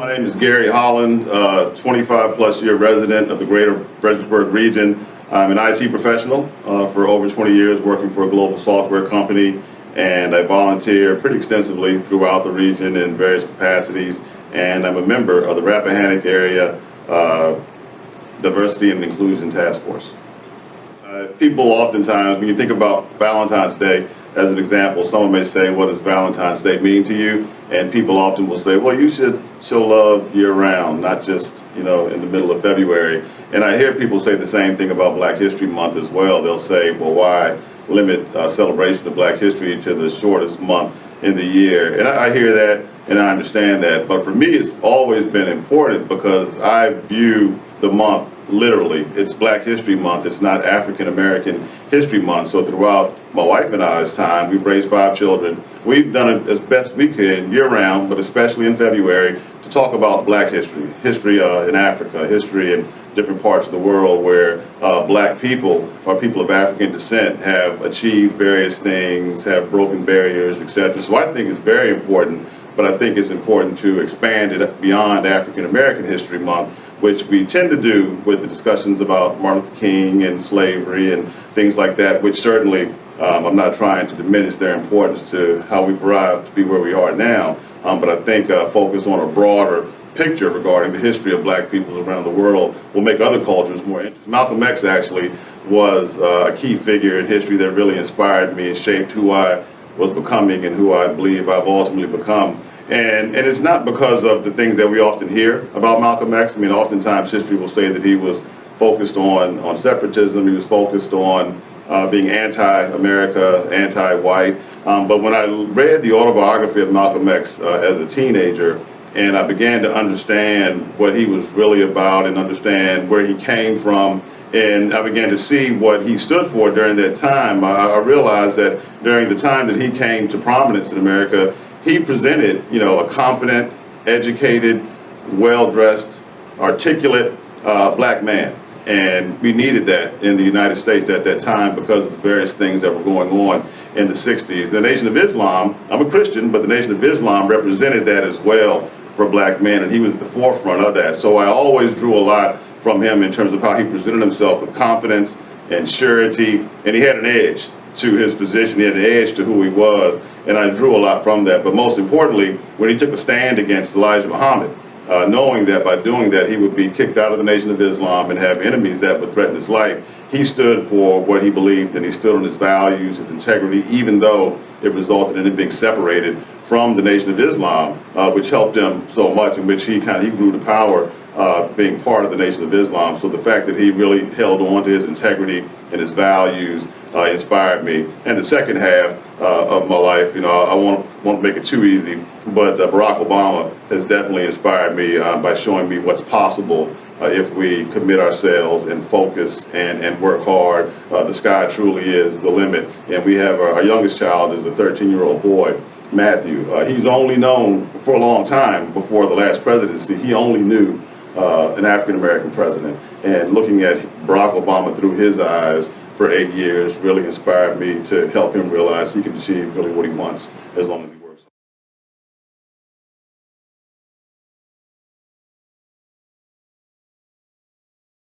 My name is Gary Holland, 25 plus year resident of the greater Fredericksburg region. I'm an IT professional for over 20 years working for a global software company, and I volunteer pretty extensively throughout the region in various capacities, and I'm a member of the Rappahannock Area Diversity and Inclusion Taskforce. People oftentimes, when you think about Valentine's Day, as an example, someone may say, what does Valentine's Day mean to you? And people often will say, well, you should show love year-round, not just, in the middle of February. And I hear people say the same thing about Black History Month as well. They'll say, well, why limit celebration of Black history to the shortest month in the year? And I hear that, and I understand that. But for me, it's always been important because I view the month literally. It's Black History Month. It's not African American History Month. So throughout my wife and I's time, we've raised 5 children. We've done it as best we can year-round, but especially in February, to talk about Black history, history in Africa, history in different parts of the world where Black people or people of African descent have achieved various things, have broken barriers, etc. So I think it's very important, but I think it's important to expand it beyond African American History Month, which we tend to do with the discussions about Martin Luther King and slavery and things like that, which certainly I'm not trying to diminish their importance to how we've arrived to be where we are now, but I think focus on a broader picture regarding the history of Black peoples around the world will make other cultures more interesting. Malcolm X actually was a key figure in history that really inspired me and shaped who I was becoming and who I believe I've ultimately become. And it's not because of the things that we often hear about Malcolm X. I mean, oftentimes history will say that he was focused on separatism, he was focused on being anti-America, anti-white. But when I read the autobiography of Malcolm X as a teenager, and I began to understand what he was really about and understand where he came from, and I began to see what he stood for during that time, I realized that during the time that he came to prominence in America, he presented, a confident, educated, well-dressed, articulate Black man. And we needed that in the United States at that time because of the various things that were going on in the 60s. The Nation of Islam, I'm a Christian, but the Nation of Islam represented that as well for Black men, and he was at the forefront of that. So I always drew a lot from him in terms of how he presented himself with confidence and surety, and he had an edge to his position, he had an edge to who he was, and I drew a lot from that. But most importantly, when he took a stand against Elijah Muhammad, knowing that by doing that he would be kicked out of the Nation of Islam and have enemies that would threaten his life, he stood for what he believed, and he stood on his values, his integrity, even though it resulted in him being separated from the Nation of Islam, which helped him so much, in which he grew to power being part of the Nation of Islam. So the fact that he really held on to his integrity and his values inspired me. And the second half of my life, I won't make it too easy, but Barack Obama has definitely inspired me by showing me what's possible if we commit ourselves and focus and work hard. The sky truly is the limit. And we have our youngest child is a 13-year-old boy, Matthew. He's only known for a long time before the last presidency, he only knew an African-American president. And looking at Barack Obama through his eyes for 8 years really inspired me to help him realize he can achieve really what he wants as long as he